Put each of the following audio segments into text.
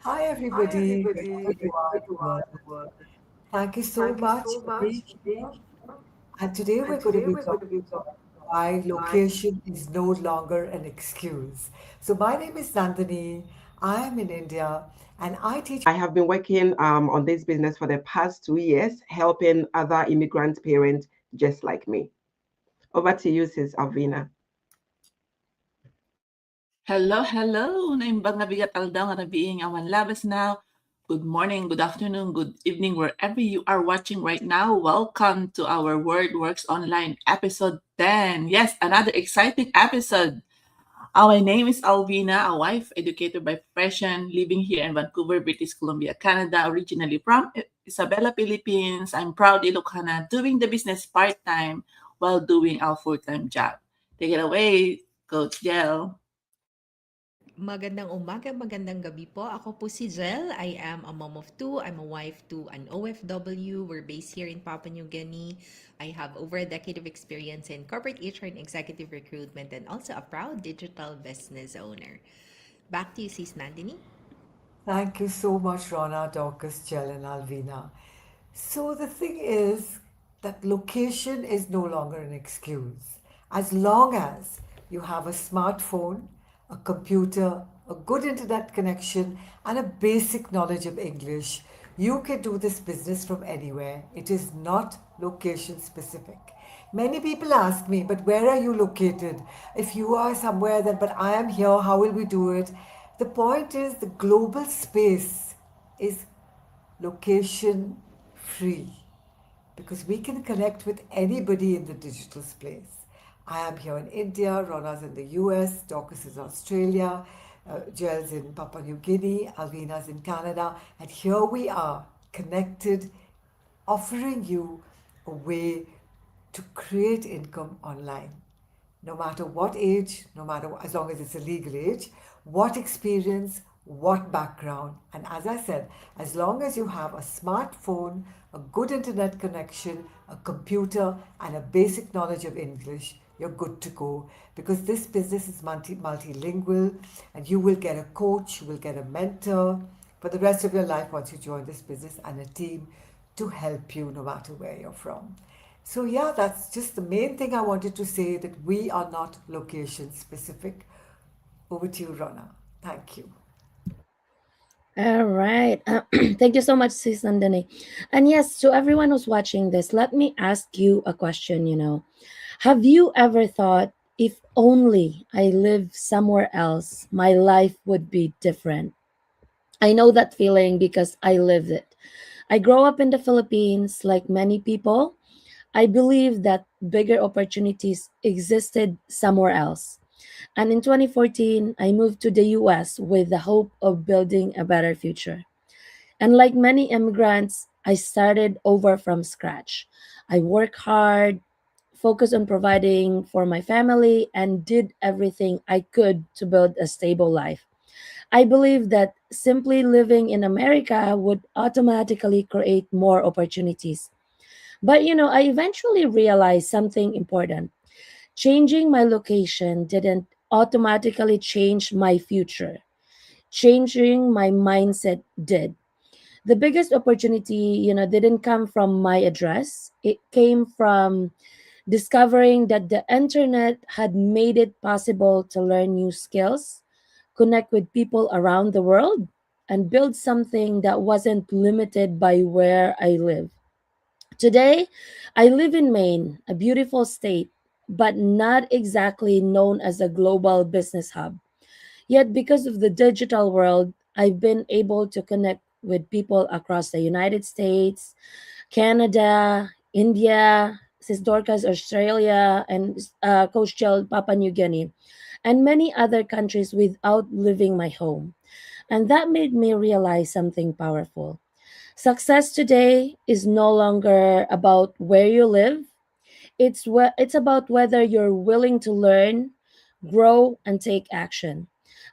Hi, everybody, wherever you are in the world. Thank you so much for being here. And today we're going to be talking about why location is no longer an excuse. So, my name is Nandini. I am in India and I teach. I have been working on this business for the past 2 years, helping other immigrant parents just like me. Over to you, Sis Alvina. Hello, hello. Naimbang nabigat aldaw nga nabiing awan labas now. Good morning, good afternoon, good evening, wherever you are watching right now. Welcome to our Word Works Online episode 10. Yes, another exciting episode. My name is Alvina, a wife, educator by profession, living here in Vancouver, British Columbia, Canada, originally from Isabela, Philippines. I'm proud Ilocana, doing the business part-time while doing our full-time job. Take it away, Coach Jel. Magandang umaga, magandang gabi po. Ako po si Jel. I am a mom of two. I'm a wife to an OFW. We're based here in Papua New Guinea. I have over a decade of experience in corporate HR and executive recruitment and also a proud digital business owner. Back to you, Sis Nandini. Thank you so much, Rona, Dorcas, Jel, and Alvina. So the thing is that location is no longer an excuse. As long as you have a smartphone, a computer, a good internet connection, and a basic knowledge of English, you can do this business from anywhere. It is not location specific. Many people ask me, but where are you located? If you are somewhere, then, but I am here, how will we do it? The point is, the global space is location free because we can connect with anybody in the digital space. I am here in India, Rona's in the US, Dorcas is Australia, Jel's in Papua New Guinea, Alvina's in Canada, and here we are connected, offering you a way to create income online no matter what age, no matter as long as it's a legal age, what experience, what background. And as I said, as long as you have a smartphone, a good internet connection, a computer, and a basic knowledge of English, you're good to go because this business is multilingual and you will get a coach, you will get a mentor for the rest of your life once you join this business and a team to help you no matter where you're from. So, yeah, that's just the main thing I wanted to say that we are not location specific. Over to you, Rona. Thank you. All right. Thank you so much, Sis Nandini. And yes, to everyone who's watching this, let me ask you a question. Have you ever thought, if only I lived somewhere else, my life would be different? I know that feeling because I lived it. I grew up in the Philippines, like many people. I believe that bigger opportunities existed somewhere else. And in 2014, I moved to the US with the hope of building a better future. And like many immigrants, I started over from scratch. I worked hard, focused on providing for my family, and did everything I could to build a stable life. I believe that simply living in America would automatically create more opportunities. But I eventually realized something important. Changing my location didn't automatically change my future. Changing my mindset did. The biggest opportunity, didn't come from my address. It came from discovering that the internet had made it possible to learn new skills, connect with people around the world, and build something that wasn't limited by where I live. Today, I live in Maine, a beautiful state, but not exactly known as a global business hub. Yet, because of the digital world, I've been able to connect with people across the United States, Canada, India, Sis Dorcas, Australia, and Coach Chell, Papua New Guinea, and many other countries without leaving my home. And that made me realize something powerful. Success today is no longer about where you live. It's about whether you're willing to learn, grow, and take action.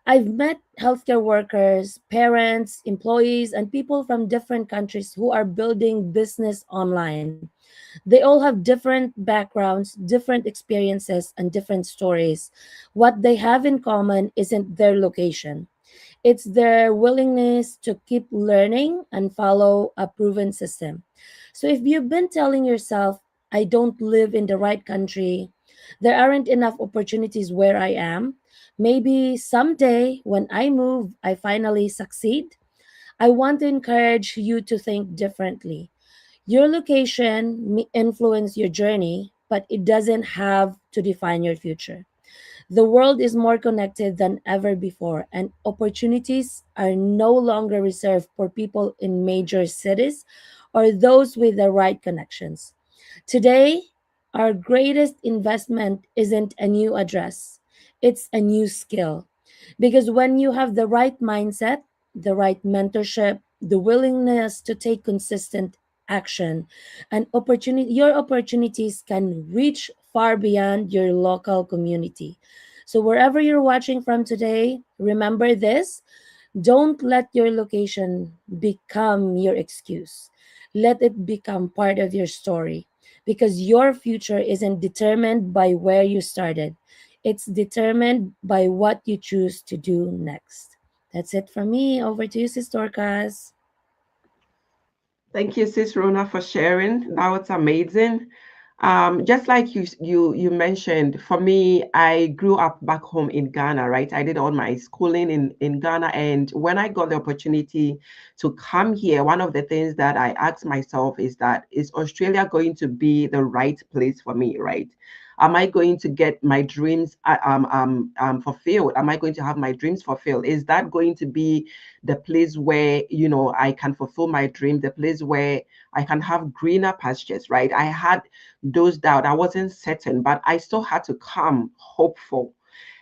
I've met healthcare workers, parents, employees, and people from different countries who are building business online. They all have different backgrounds, different experiences, and different stories. What they have in common isn't their location. It's their willingness to keep learning and follow a proven system. So if you've been telling yourself, I don't live in the right country, there aren't enough opportunities where I am, maybe someday when I move, I finally succeed, I want to encourage you to think differently. Your location may influence your journey, but it doesn't have to define your future. The world is more connected than ever before, and opportunities are no longer reserved for people in major cities or those with the right connections. Today, our greatest investment isn't a new address, it's a new skill. Because when you have the right mindset, the right mentorship, the willingness to take consistent action, and opportunity your opportunities can reach far beyond your local community. So wherever you're watching from today, remember this: don't let your location become your excuse. Let it become part of your story, because your future isn't determined by where you started. It's determined by what you choose to do next. That's it from me. Over to you, Sis Dorcas. Thank you, Sis Rona, for sharing. That was amazing. Just like you mentioned, for me, I grew up back home in Ghana, right? I did all my schooling in Ghana, and when I got the opportunity to come here, one of the things that I asked myself is that is Australia going to be the right place for me, right? Am I going to get my dreams fulfilled? Am I going to have my dreams fulfilled? Is that going to be the place where I can fulfill my dream, the place where I can have greener pastures, right? I had those doubt. I wasn't certain, but I still had to come hopeful.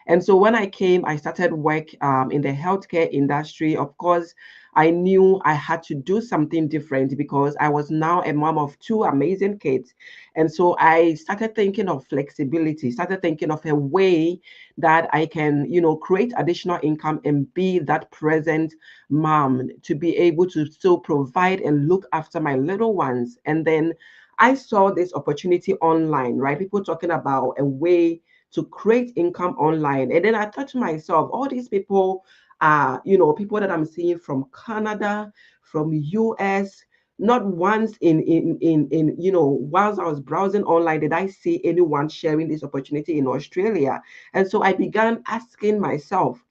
And so when I came, I started work in the healthcare industry. Of course, I knew I had to do something different because I was now a mom of two amazing kids. And so I started thinking of flexibility, started thinking of a way that I can, create additional income and be that present mom to be able to still provide and look after my little ones. And then I saw this opportunity online, right? People talking about a way to create income online. And then I thought to myself, all these people are, people that I'm seeing from Canada, from US. Not once whilst I was browsing online did I see anyone sharing this opportunity in Australia. And so I began asking myself,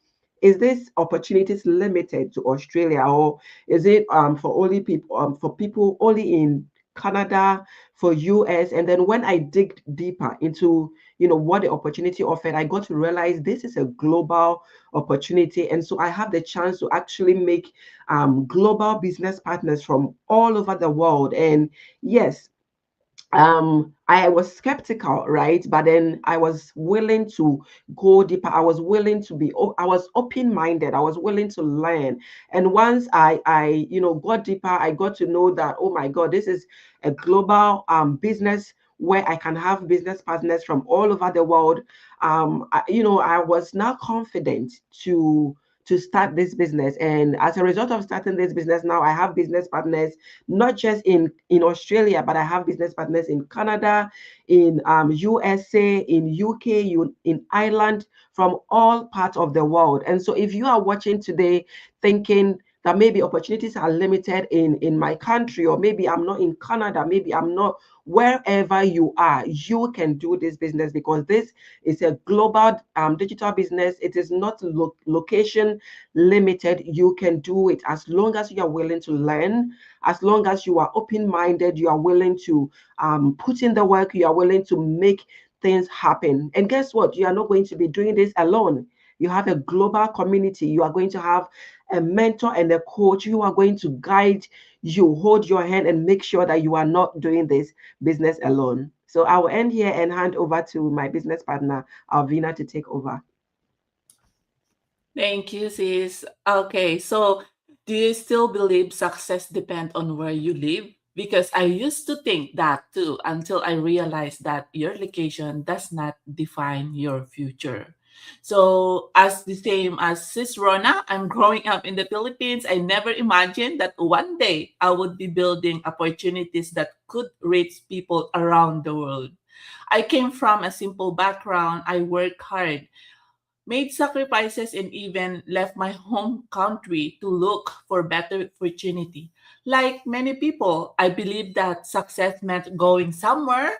is this opportunities limited to Australia, or is it for only people for people only in Canada, for US? And then when I dig deeper into what the opportunity offered, I got to realize this is a global opportunity. And so I have the chance to actually make global business partners from all over the world. And yes, I was skeptical, right? But then I was willing to go deeper. I was willing to I was open-minded. I was willing to learn. And once I got deeper, I got to know that, oh my God, this is a global business where I can have business partners from all over the world. I was now confident to start this business. And as a result of starting this business, now I have business partners not just in Australia, but I have business partners in Canada, in USA, in UK, in Ireland, from all parts of the world. And so if you are watching today thinking that maybe opportunities are limited in my country, or maybe I'm not in Canada, maybe I'm not wherever you are, you can do this business because this is a global digital business. It is not location limited. You can do it as long as you are willing to learn, as long as you are open-minded, you are willing to put in the work, you are willing to make things happen. And guess what? You are not going to be doing this alone. You have a global community. You are going to have a mentor and a coach who are going to guide you, hold your hand, and make sure that you are not doing this business alone. So I will end here and hand over to my business partner, Alvina, to take over. Thank you, sis. Okay, so do you still believe success depends on where you live? Because I used to think that too until I realized that your location does not define your future. So, as the same as Sis Rona, I'm growing up in the Philippines. I never imagined that one day I would be building opportunities that could reach people around the world. I came from a simple background. I worked hard made sacrifices, and even left my home country to look for better opportunity. Like many people, I believe that success meant going somewhere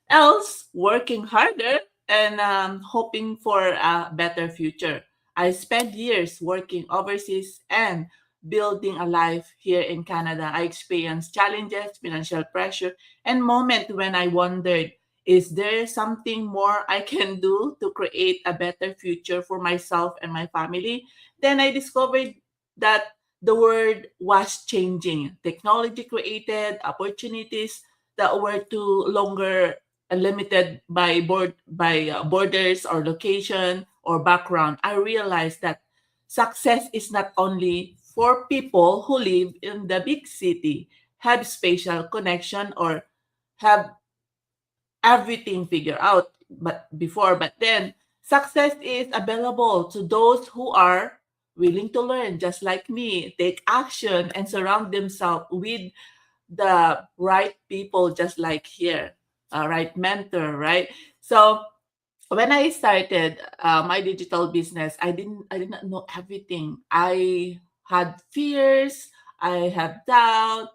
else, working harder, and hoping for a better future. I spent years working overseas and building a life here in Canada. I experienced challenges, financial pressure, and moments when I wondered, is there something more I can do to create a better future for myself and my family? Then I discovered that the world was changing. Technology created opportunities that were too longer limited by borders or location or background. I realized that success is not only for people who live in the big city, have spatial connection, or have everything figured out but then success is available to those who are willing to learn, just like me, take action, and surround themselves with the right people, just like here, right mentor, right? So when I started my digital business, I did not know everything. I had fears, I had doubt,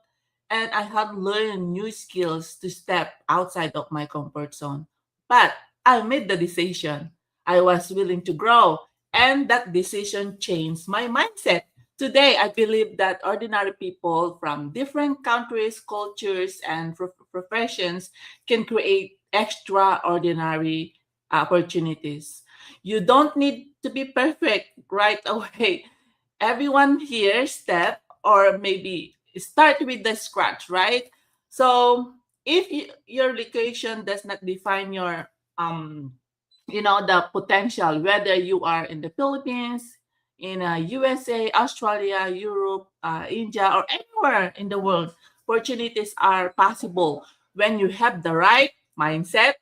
and I had learned new skills to step outside of my comfort zone. But I made the decision. I was willing to grow, and that decision changed my mindset. Today, I believe that ordinary people from different countries, cultures, and professions can create extraordinary opportunities. You don't need to be perfect right away. Everyone here step or maybe start with the scratch, right? So if your location does not define your the potential, whether you are in the Philippines, in USA, Australia, Europe, India, or anywhere in the world, opportunities are possible when you have the right mindset,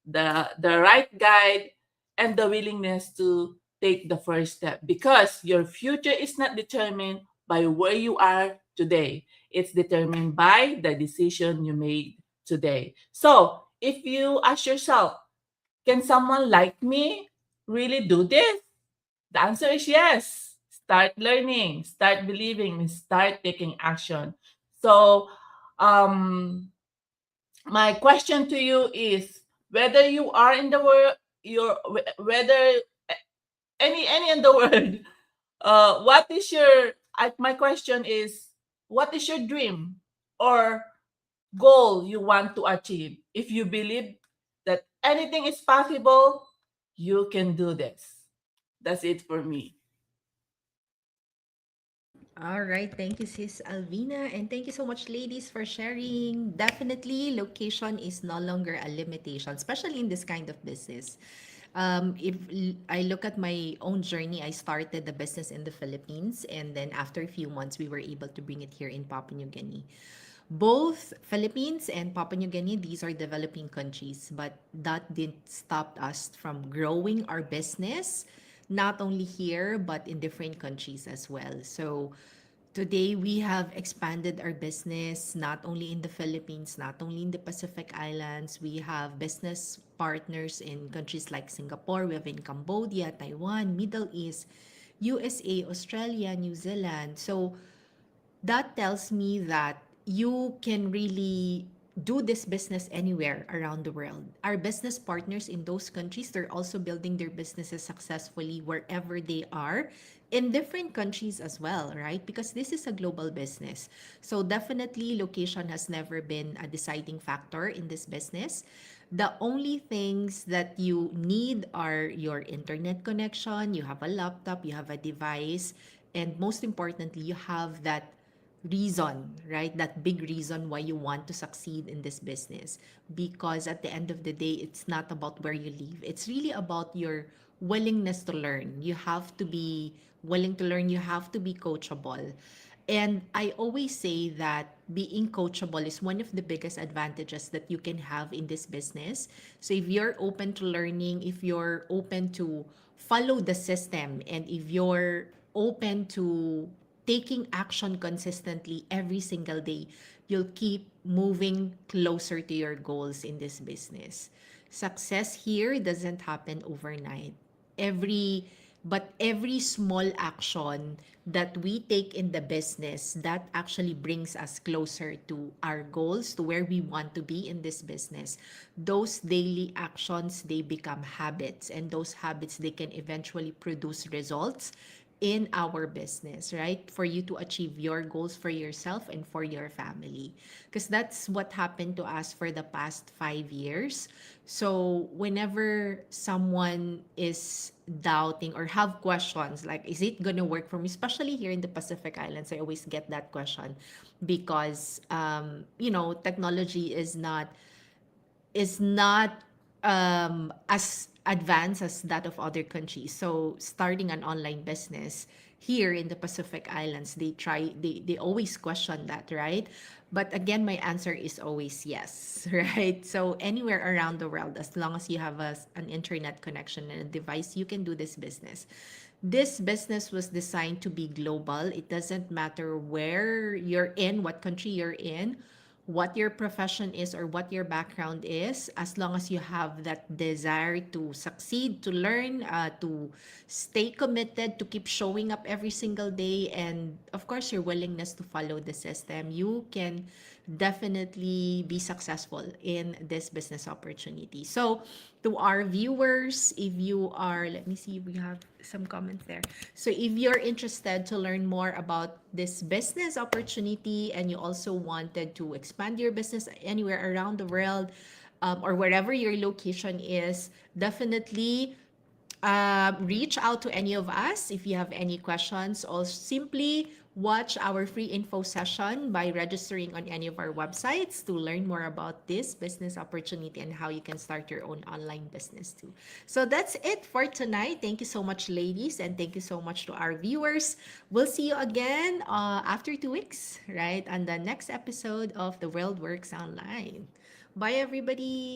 the right guide, and the willingness to take the first step, because your future is not determined by where you are today. It's determined by the decision you made today. So if you ask yourself, can someone like me really do this? The answer is yes. Start learning, start believing, and start taking action. So um my question to you is, whether you are in the world, whether any in the world, what is your my question is, what is your dream or goal you want to achieve? If you believe that anything is possible, you can do this. That's it for me. All right. Thank you, Sis Alvina. And thank you so much, ladies, for sharing. Definitely, location is no longer a limitation, especially in this kind of business. If I look at my own journey, I started the business in the Philippines. And then after a few months, we were able to bring it here in Papua New Guinea. Both Philippines and Papua New Guinea, these are developing countries, but that didn't stop us from growing our business, not only here, but in different countries as well. So today we have expanded our business not only in the Philippines, not only in the Pacific Islands. We have business partners in countries like Singapore, we have in Cambodia, Taiwan, Middle East, USA, Australia, New Zealand. So that tells me that you can really do this business anywhere around the world. Our business partners in those countries, they're also building their businesses successfully wherever they are in different countries as well, right? Because this is a global business. So definitely location has never been a deciding factor in this business. The only things that you need are your internet connection, you have a laptop, you have a device, and most importantly, you have that reason, right? That big reason why you want to succeed in this business. Because at the end of the day, it's not about where you live, it's really about your willingness to learn. You have to be willing to learn, you have to be coachable. And I always say that being coachable is one of the biggest advantages that you can have in this business. So if you're open to learning, if you're open to follow the system, and if you're open to taking action consistently every single day, you'll keep moving closer to your goals in this business. Success here doesn't happen overnight. every every small action that we take in the business, that actually brings us closer to our goals, to where we want to be in this business. Those daily actions, they become habits, and those habits, they can eventually produce results in our business, right? For you to achieve your goals for yourself and for your family. Because that's what happened to us for the past 5 years. So whenever someone is doubting or have questions like, is it gonna work for me? Especially here in the Pacific Islands, I always get that question because technology is not as advanced as that of other countries. So starting an online business here in the Pacific Islands, they always question that, right? But again, my answer is always yes, right? So anywhere around the world, as long as you have an internet connection and a device, you can do this business. This business was designed to be global. It doesn't matter where you're in, what country you're in, what your profession is, or what your background is, as long as you have that desire to succeed, to learn, to stay committed, to keep showing up every single day, and of course your willingness to follow the system, you can definitely be successful in this business opportunity. So to our viewers, if you are, let me see if we have some comments there. So if you're interested to learn more about this business opportunity, and you also wanted to expand your business anywhere around the world, or wherever your location is, definitely reach out to any of us if you have any questions, or simply watch our free info session by registering on any of our websites to learn more about this business opportunity and how you can start your own online business too. So that's it for tonight. Thank you so much, ladies, and thank you so much to our viewers. We'll see you again after 2 weeks, right, on the next episode of The World Works Online. Bye, everybody.